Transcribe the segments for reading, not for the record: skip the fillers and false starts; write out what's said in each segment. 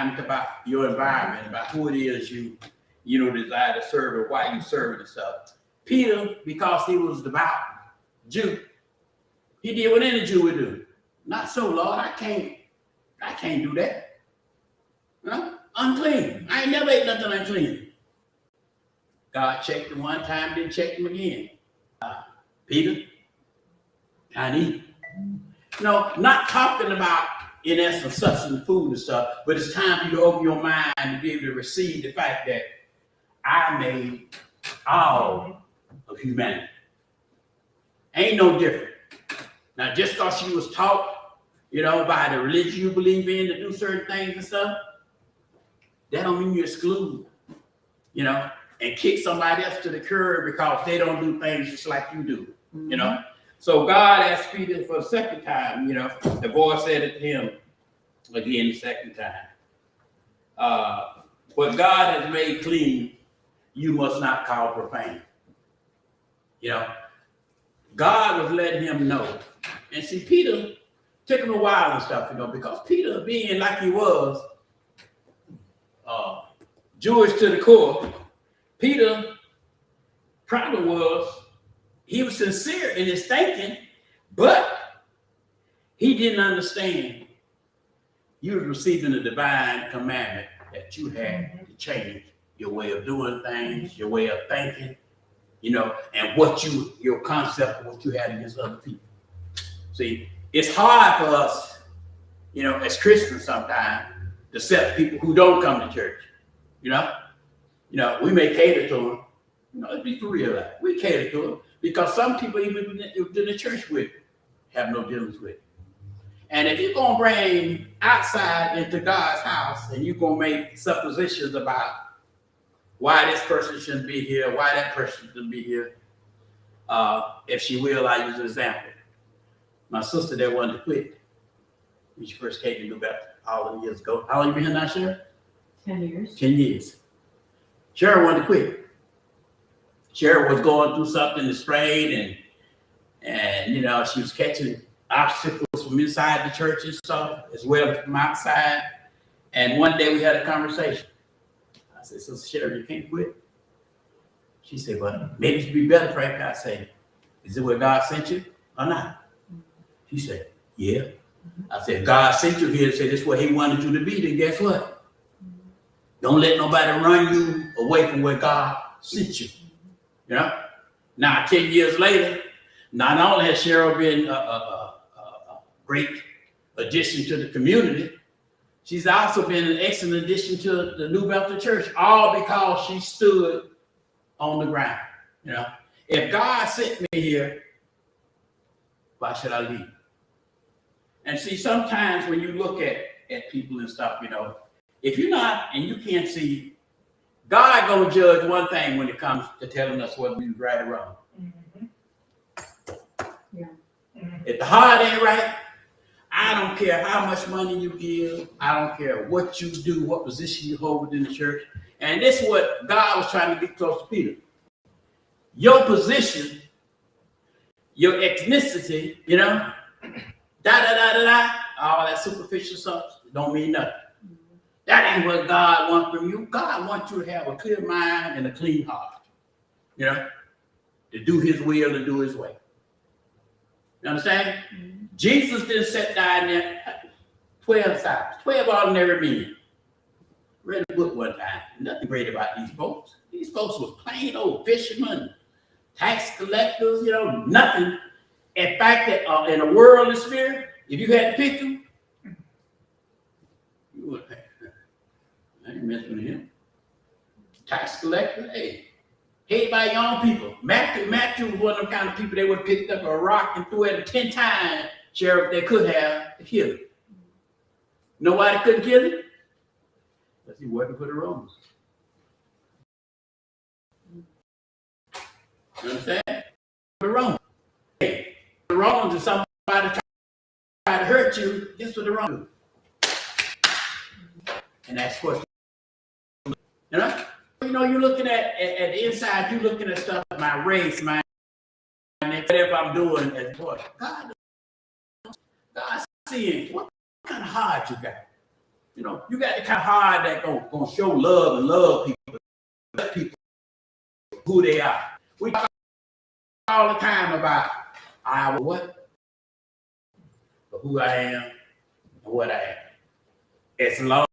sometimes about your environment, about who it is you desire to serve or why you serve it and stuff. Peter, because he was devout Jew, he did what any Jew would do. Not so, Lord, I can't do that. Huh? Unclean. I ain't never ate nothing unclean. God checked him one time, then checked him again. Peter, can't eat. No, not talking about, in essence, substance, food and stuff, but it's time for you to open your mind to be able to receive the fact that I made all of humanity. Ain't no different. Now, just because you was taught, by the religion you believe in to do certain things and stuff, that don't mean you exclude, and kick somebody else to the curb because they don't do things just like you do, So God asked Peter for the second time, the voice said it to him again the second time. What God has made clean, you must not call profane. God was letting him know. And see, Peter took him a while and stuff, because Peter, being like he was, Jewish to the core, Peter problem was he was sincere in his thinking, but he didn't understand you were receiving a divine commandment that you had to change your way of doing things, your way of thinking, and your concept of what you had against other people. See, it's hard for us, as Christians sometimes, to accept people who don't come to church. We may cater to them. Let's be for real. We cater to them because some people even in the church with have no dealings with. And if you're going to bring outside into God's house and you're going to make suppositions about why this person shouldn't be here, why that person shouldn't be here, if she will, I use an example. My sister that wanted to quit when she first came to New Bethel all the years ago. How long you been here now, Sharon? 10 years. 10 years. Sharon wanted to quit. Sharon was going through something in the strain, and she was catching obstacles from inside the church and stuff, as well as from outside. And one day we had a conversation. I said, Sister Sharon, you can't quit. She said, well, maybe it'd be better, Frank. I said, is it where God sent you or not? She said, yeah. I said, God sent you here to say this is where he wanted you to be, then guess what? Don't let nobody run you away from where God sent you. Now, 10 years later, not only has Cheryl been a great addition to the community, she's also been an excellent addition to the New Bethel Church, all because she stood on the ground. If God sent me here, why should I leave? And see, sometimes when you look at people and stuff, if you're not and you can't see, God gonna judge one thing when it comes to telling us whether we was right or wrong. Yeah. If the heart ain't right, I don't care how much money you give. I don't care what you do, what position you hold within the church. And this is what God was trying to get close to Peter. Your position, your ethnicity, all that superficial stuff don't mean nothing. That ain't what God wants from you. God wants you to have a clear mind and a clean heart, to do his will and do his way. You understand? Mm-hmm. Jesus didn't sit down there, 12 disciples, 12 ordinary men. Read a book one time. Nothing great about these folks. These folks was plain old fishermen, tax collectors, nothing. In fact, that in a worldly spirit, if you had to pick them, you would have. I ain't messing with him. Tax collector, hated by your own people. Matthew was one of them kind of people that would have picked up a rock and threw it 10 times, Sheriff, they could have to kill him. Nobody couldn't kill him? Because he working for the Romans. You understand? The Romans. The Romans is somebody try to hurt you, guess what the Romans do? And that's what you're looking at the inside, you're looking at stuff, my race, my whatever I'm doing as important. God seeing what kind of heart you got. You know, you got the kind of heart that gonna show love and love people who they are. We talk all the time about I what, but who I am and what I am. As long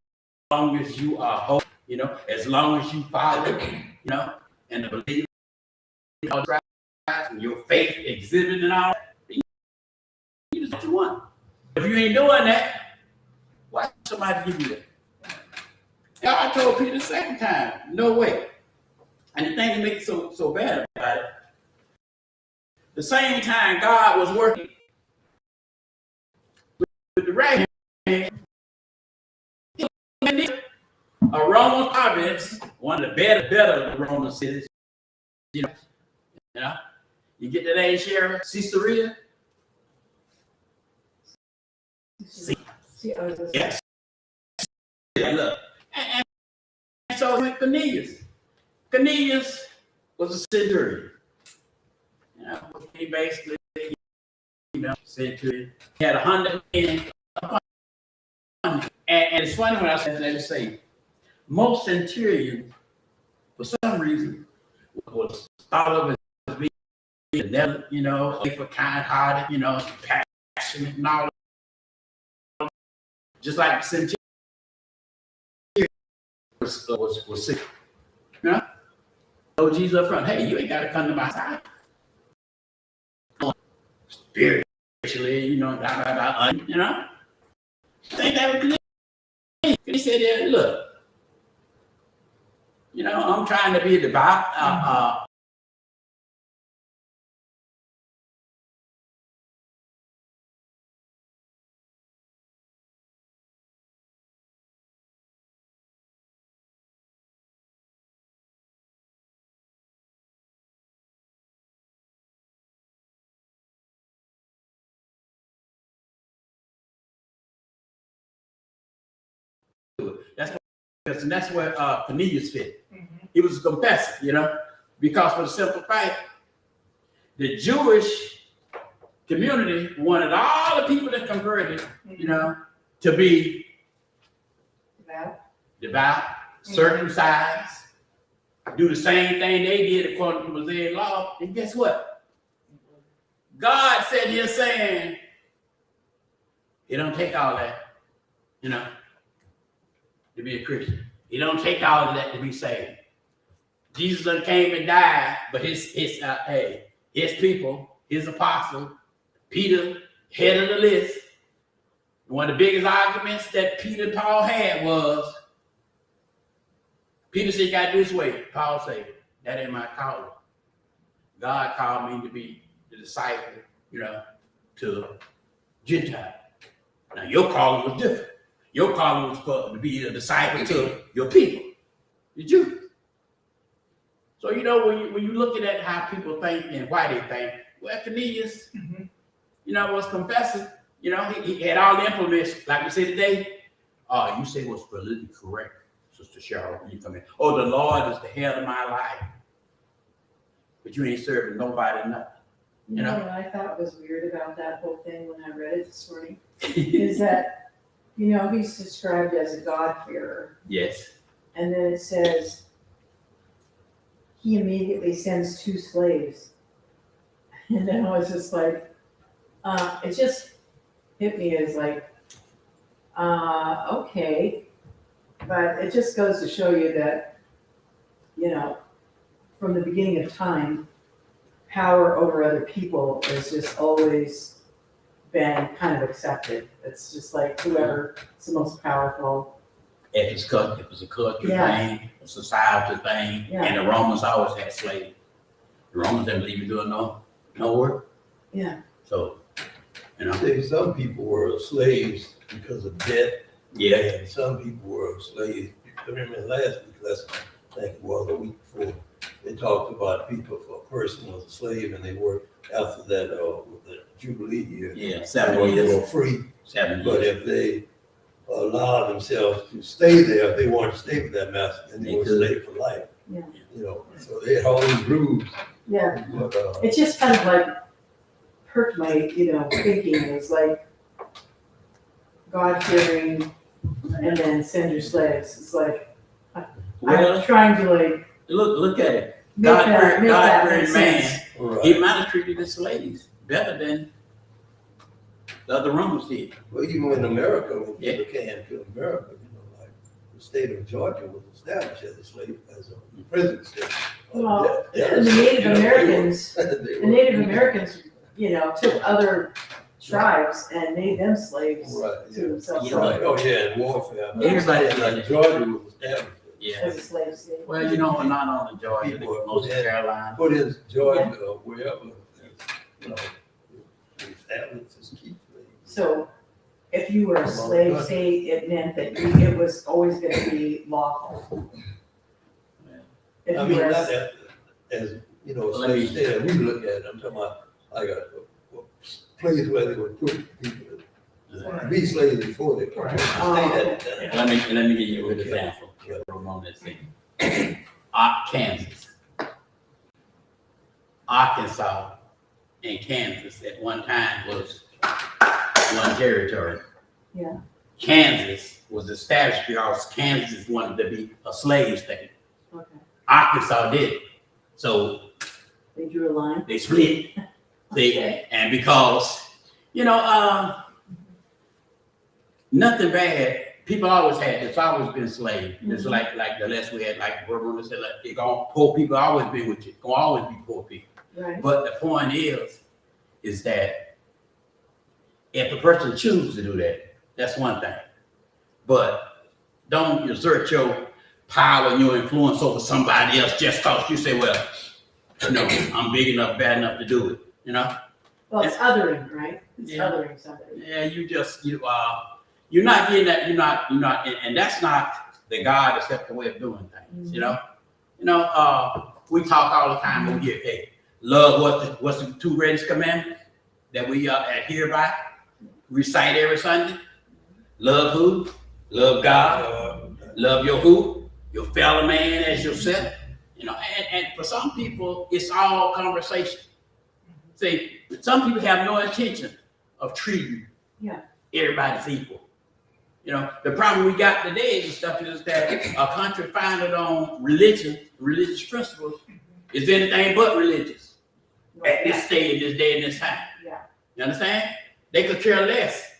as you are holy, you know, as long as you follow, you know, and the belief, and your faith exhibiting all that, you just what you want. If you ain't doing that, why somebody give you that? God told Peter the second time, no way. And the thing that makes it so bad about it, the same time God was working with the right hand, a Roman province, one of the better Roman cities, you know, you get the name Sheriff, Caesarea. Yes. Yeah, look. And so with Cornelius was a centurion. You know, he basically, centurion. He had 100 men. And it's funny when I say most centurions, for some reason, was thought of as being benevolent, you know, for kind-hearted, you know, passionate and all. Just like the centurion was sick. You know? So Jesus up front, hey, you ain't got to come to my side. Spiritually, you know, you know. I think that was clear. He said, yeah, look, you know, I'm trying to be devout. That's where Cornelius fit. Mm-hmm. He was a confessor, you know, because for the simple fact, the Jewish community wanted all the people that converted, you know, to be devout, circumcised, do the same thing they did according to the Mosaic law. And guess what? God said here saying, it don't take all that, you know, to be a Christian. It don't take all of that to be saved. Jesus done came and died, but his people, his apostle, Peter, head of the list. One of the biggest arguments that Peter and Paul had was, Peter said, you got to do this way. Paul said, that ain't my calling. God called me to be the disciple, you know, to Gentile. Now, your calling was different. Your calling was to be a disciple to your people, the Jews. So, you know, when you're looking at how people think and why they think, well, Cornelius, you know, was confessing. You know, he had all the implements, like we say today. You say what's politically correct, Sister Cheryl, when you come in. Oh, the Lord is the head of my life. But you ain't serving nobody nothing. You know what I thought was weird about that whole thing when I read it this morning is that, you know, he's described as a God-fearer. Yes. And then it says, he immediately sends 2 slaves. And then I was just like, it just hit me as like, okay. But it just goes to show you that, you know, from the beginning of time, power over other people has just always been kind of accepted. It's just like whoever is the most powerful. If it's a culture thing, a society thing, and the Romans always had slaves. The Romans didn't believe in doing no work. Yeah. So, you know. Say some people were slaves because of debt. Yeah. And some people were slaves. I remember last week, I think it was a week before, they talked about people, if a person was a slave and they worked after that, with the Jubilee year. Yeah, 7 years. They were free. 7 years. But if they allowed themselves to stay there, if they wanted to stay with that master, then they would stay for life. Yeah. You know, so they had all these rules. Yeah. But, it just kind of like perked my, you know, thinking. It was like God-fearing, and then send your slaves. It's like, Well, I'm trying to like look at it. make that make God-fearing sense. man, Right. he might have treated the slaves better than the other Romans did. Well, even in America, when Yeah. people came to America, like the state of Georgia was established as a slave, as a prison state. Well, Yeah, the Native Americans, they the were- Native Americans, took other tribes and made them slaves Right, to yeah. themselves. Yeah. Right, oh, yeah, in warfare. Everybody- Like Georgia was established. Yeah. As a slave state. Well, not only Georgia, most of Carolina. Put in Georgia or wherever, established as keep slaves. So if you were a slave state, it meant that it was always gonna be lawful. If I you mean, were, not as, slave state, as we look at it, I'm talking about like a place where they would put people to be slaves before they come. Let me give you a good example. On this thing. Kansas, Arkansas, and Kansas at one time was one territory. Yeah. Kansas was established because Kansas wanted to be a slave state. okay, Arkansas did. So they drew a line. they split. Okay. And because, nothing bad. People always had, it's always been slave. It's like the less we had, like Vermont said, like, poor people always been with you. Gonna always be poor people. Right. But the point is that if a person chooses to do that, that's one thing. But don't exert your power and your influence over somebody else just because you say, well, I'm big enough, bad enough to do it. Well, it's othering, right? It's Yeah. othering somebody. Yeah, you're not getting that. You're not, and that's not the God accepted way of doing things. We talk all the time over here. Hey, love. What's the two greatest commandments that we adhere by? Recite every Sunday. Love who? Love God. Love your fellow man as yourself. And for some people, it's all conversation. See, some people have no intention of treating everybody as equal. The problem we got today is that a country founded on religious principles is anything but religious at this stage, this day, and this time. Yeah. You understand? They could care less.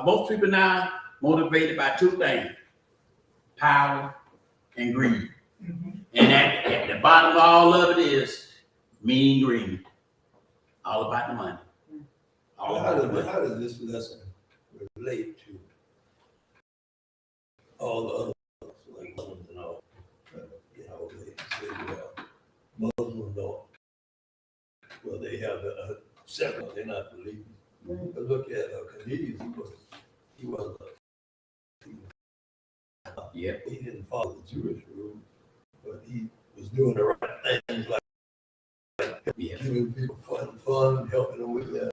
Most people now motivated by two things: power and greed. And at the bottom of all of it is mean greed. All about the money. All about the money. How does this lesson relate to all the other, like Muslims and all? They say, Muslims don't, they have a separate, they're not believers. But look at Khadijah, he was he didn't follow the Jewish rule, but he was doing the right things, like giving people fun, helping them with that,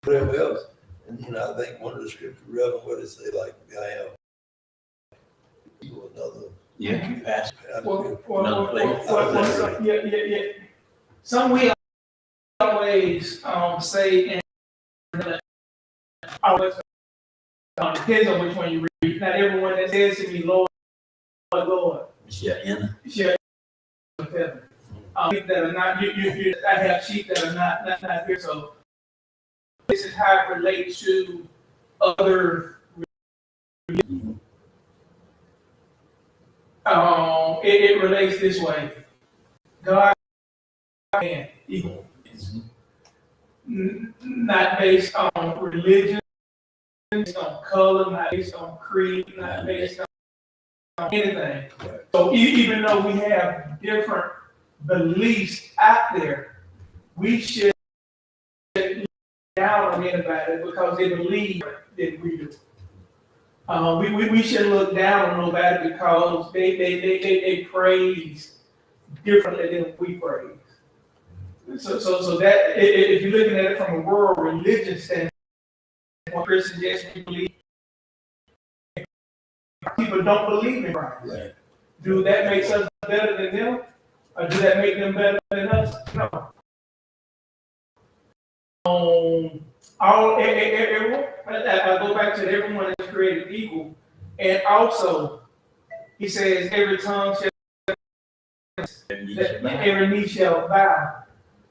whatever else. And I think one of the scriptures, Reverend, what it say, like, I have another. Yeah, you passed. Yeah. Some we always say, and always depends on which one you read. Not everyone that says to me, Lord, Lord. Yeah. Share heaven. That are not I have sheep that are not here. So this is how it relates to other. It relates this way. God and equal. Not based on religion, based on color, not based on creed, not based on anything. Right. So even though we have different beliefs out there, we should look down on anybody because they believe that we do. We should look down on nobody because they praise differently than we praise. So that if you're looking at it from a world religion standpoint, Christians yes we believe. People don't believe in Christ. Right. Do that makes us better than them, or do that make them better than us? No. Everyone. I go back to everyone is created equal. And also, he says, every tongue shall, every knee shall bow.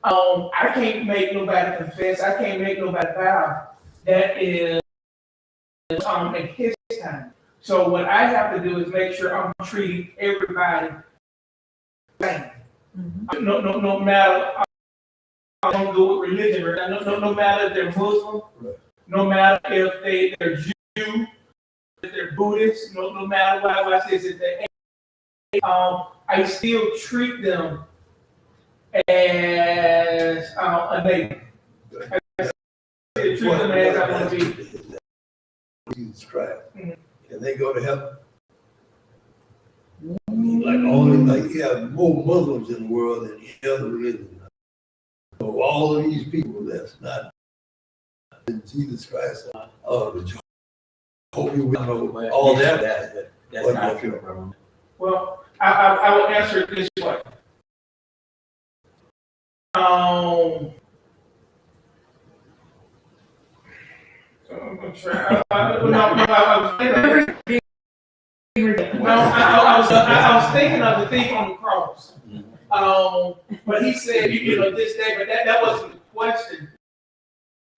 I can't make nobody confess. I can't make nobody bow. That is in his time. So what I have to do is make sure I'm treating everybody the same. No matter. I don't go with religion. No matter if they're Muslim, no matter if they're Jew, if they're Buddhist, no matter what I say, if they I still treat them as a neighbor. I still treat them as I want to be. Jesus Christ. Mhm. Can they go to heaven? I mean, like you have more Muslims in the world than any other religion. So all of these people that's not in Jesus Christ, the Holy Will, all that. That's not true, bro. Well, I will answer it this way. I'm gonna try. I was thinking of the thief on the cross. But he said, this, that, but that wasn't the question.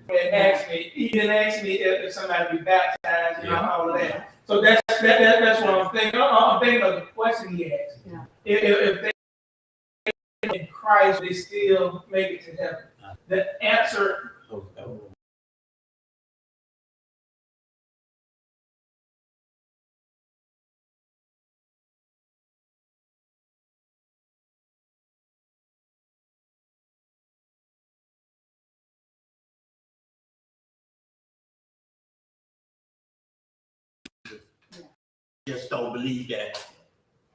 He didn't ask me if somebody be baptized and all of that. So that's what I'm thinking. I'm thinking of the question he asked. Yeah. If they in Christ, they still make it to heaven. The answer. Just don't believe that.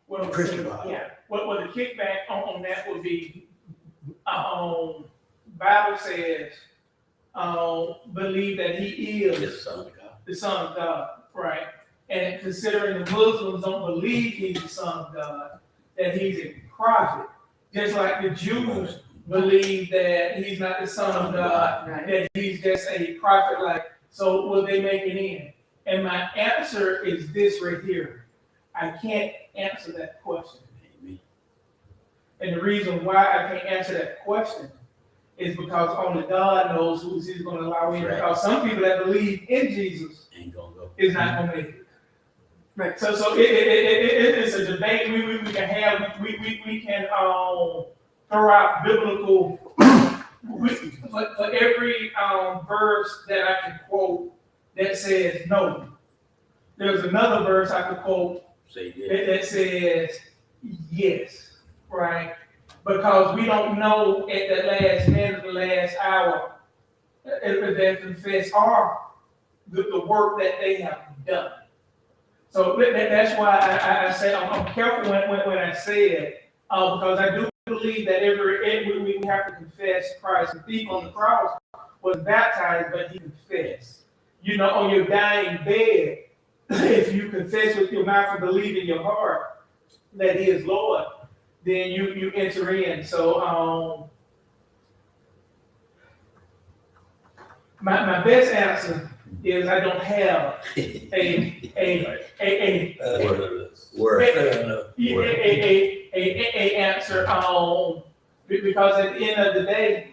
Well, Christian Bible. yeah. What the kickback on that would be, Bible says, believe that he is The Son of God. the Son of God, right? And considering the Muslims don't believe he's the Son of God, that he's a prophet, just like the Jews believe that he's not the Son of God, Right. that he's just a prophet. Like, so will they make it in? And my answer is this right here. I can't answer that question. Amen. And the reason why I can't answer that question is because only God knows who he's going to allow in. Right. Because some people that believe in Jesus Ain't gonna go. is not going to make it. Right. So it's a debate we can have. We can throw out biblical for every verse that I can quote that says no. There's another verse I could quote Say yes. that says yes, right? Because we don't know at the last minute, the last hour, if they confess or the work that they have done. So that's why I say I'm careful when I say it, because I do believe that we have to confess Christ. The thief on the cross was baptized, but he confessed. On your dying bed, if you confess with your mouth and believe in your heart that he is Lord, then you enter in. So my best answer is I don't have a answer because at the end of the day,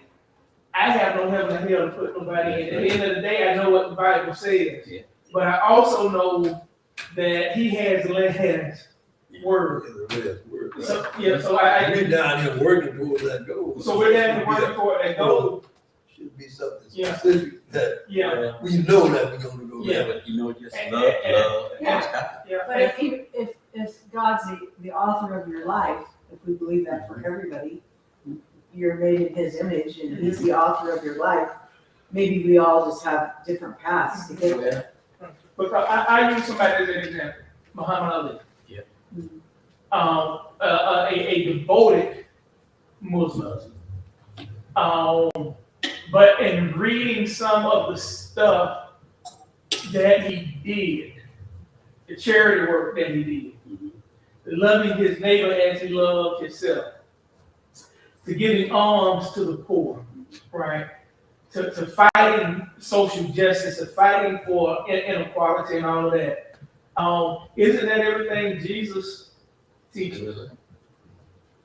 I have no heaven and hell to put nobody in. At the end of the day, I know what the Bible says. Yeah. But I also know that he has the last word. So I We're down here working towards that goal. so we're down to working for that goal. Should be something Yeah. specific that Yeah, we know that we're gonna go Yeah. there. But just love. yeah. But if God's the author of your life, if we believe that for everybody, you're made in his image and he's the author of your life, maybe we all just have different paths to get there. Because I use somebody as an example, Muhammad Ali. Yeah. A devoted Muslim. But in reading some of the stuff that he did, the charity work that he did, the loving his neighbor as he loved himself, to giving alms to the poor, right? To fighting social justice, to fighting for inequality and all of that. Isn't that everything Jesus teaches?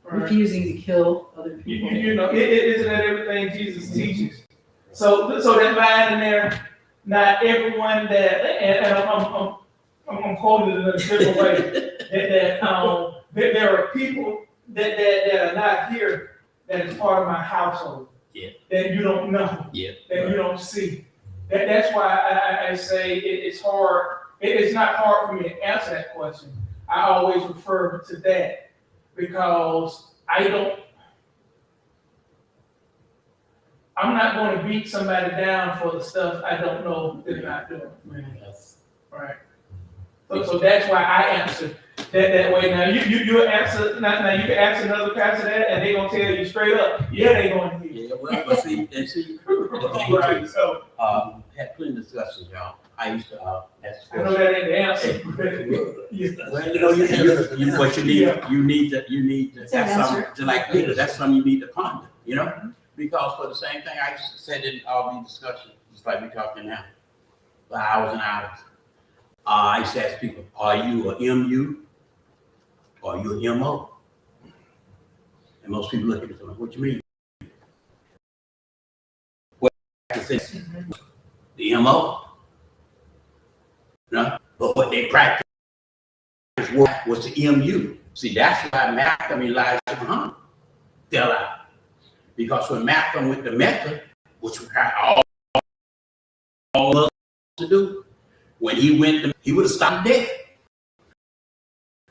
Right? Refusing to kill other You, people. you know, isn't that everything Jesus teaches? So that line in there, not everyone that, and I'm quoting it in a different way, that there are people that are not here that is part of my household. Yeah. That you don't know. Yeah. That you don't see. That's why I say it's hard. It's not hard for me to answer that question. I always refer to that because I'm not going to beat somebody down for the stuff I don't know they're not doing. Right. So that's why I answer that way. Now you answer now you can ask another pastor that and they're gonna tell you straight up, yeah, they're going to hear. Yeah, well, but see, the thing Right. is, So had plenty of discussions, y'all. I used to ask I know that ain't the answer. Yeah. well, you know, what you need to It's an that's something answer. to like Peter, that's something you need to ponder, you know? Because for the same thing I said in all these discussions, just like we're talking now, for hours and hours. I used to ask people, are you a MU or are you a MO? And most people look at it and what you mean? Well, I said, the MO. No, but what they practice was the MU. See, that's why Malcolm and Elijah Muhammad fell out. Because when Malcolm went to Mecca, which required all of us to do, when he went, he would have stopped dead.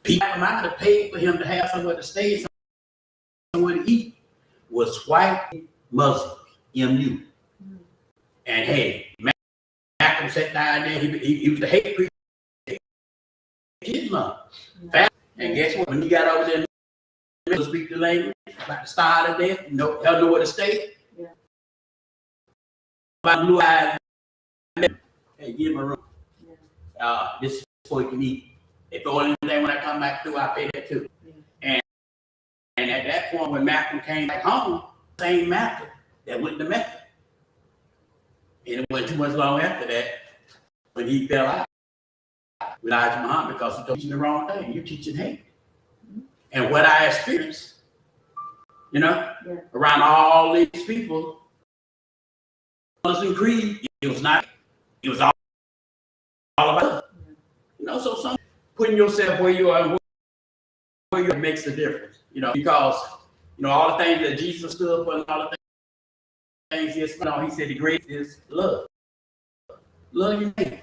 People might have paid for him to have somewhere to stay, somewhere to eat, was white Muslims, MU. And hey, Malcolm sat down there, he was the hate preacher. Islam. And guess what? When he got over there to speak the language, about to start of death, hell know where to stay. Yeah. About blue eyes, hey, give him a room. This is what you can eat. If the only thing when I come back through, I pay that too. Yeah. And at that point, when Malcolm came back home, same Malcolm that went to Mecca. And it wasn't too much long after that when he fell out with Elijah Muhammad because he told you the wrong thing. You're teaching hate. And what I experienced, you know, around all these people, Muslim creed, it was all about, you know, so some putting yourself where you are, where you makes a difference, you know, because, you know, all the things that Jesus stood for and all the things he said the greatest is love. Love your neighbor.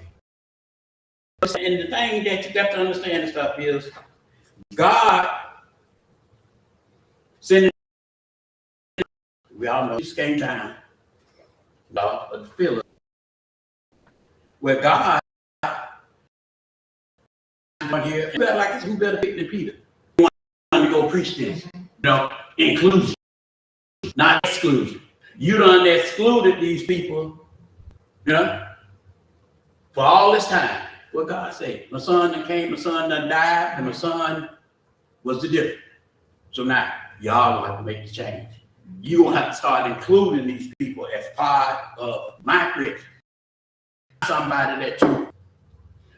And the thing that you got to understand and stuff is God sending, we all know Jesus came down, the Philip, where God here, who better pick than Peter? Who wanted to go preach this? You know, inclusion, not exclusion. You done excluded these people, you know, for all this time. What God said, my son done came, my son done died, and my son was the difference. So now, y'all gonna have to make the change. You gonna have to start including these people as part of my creation. Somebody that you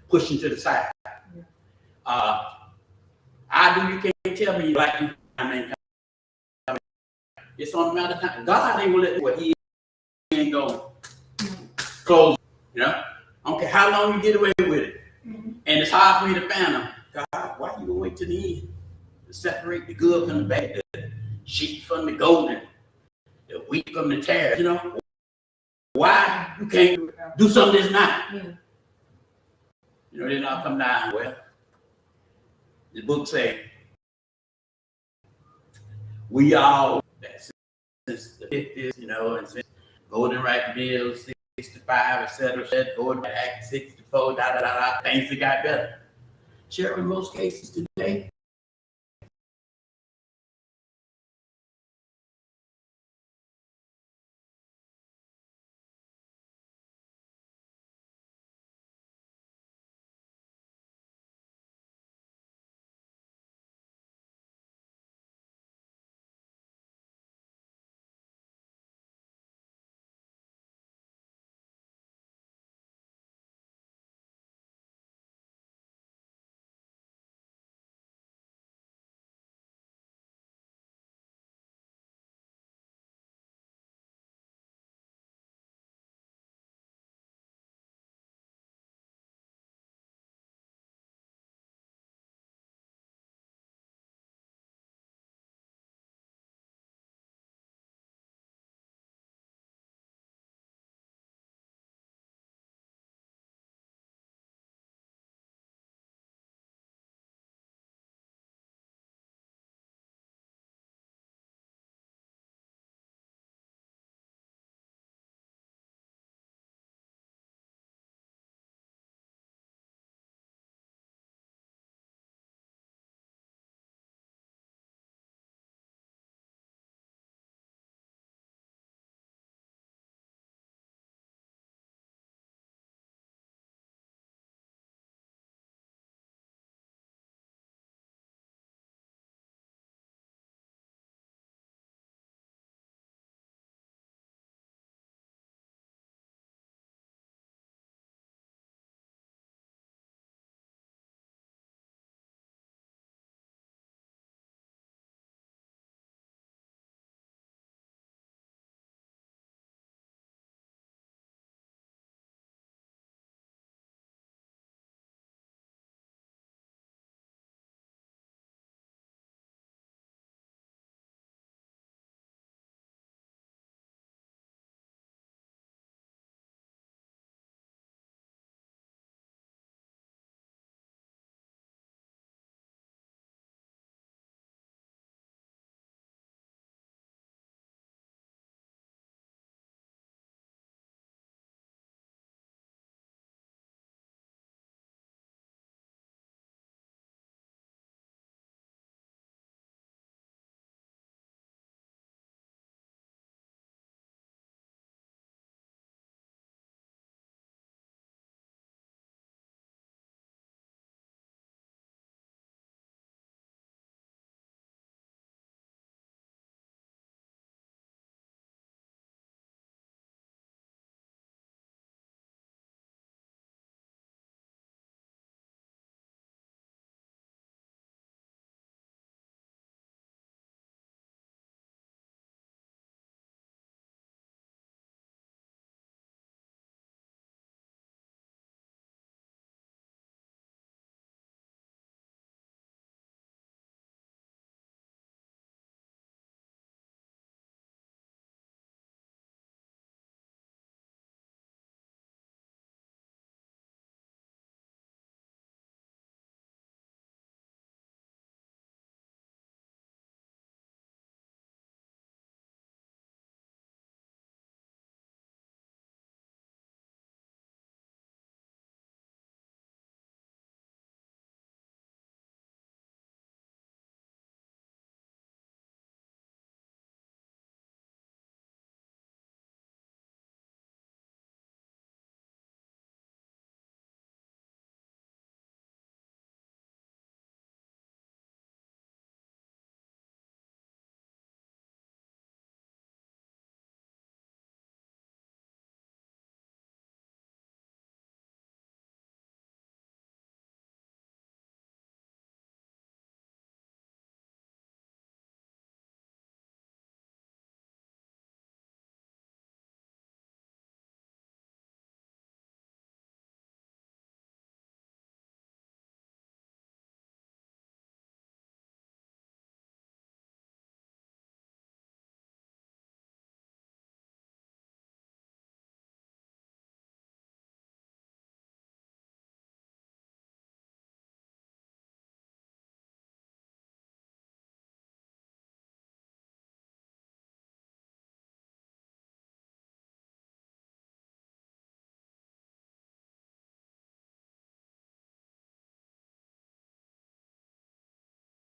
pushing to the side. You can't tell me black people, it's on a matter of time. God ain't gonna let what he ain't gonna close, you know? I don't care how long you get away with it. And it's hard for me to fathom, God, why you gonna wait to the end to separate the good from the bad, the sheep from the golden, the wheat from the tares, you know? Why you can't do something that's not? You know, then I'll come down, well, the book say, we all, since the 50s, you know, and since Golden Right Bill, 65, etc., Golden Right Act 64, things that got better. Sure, in most cases today,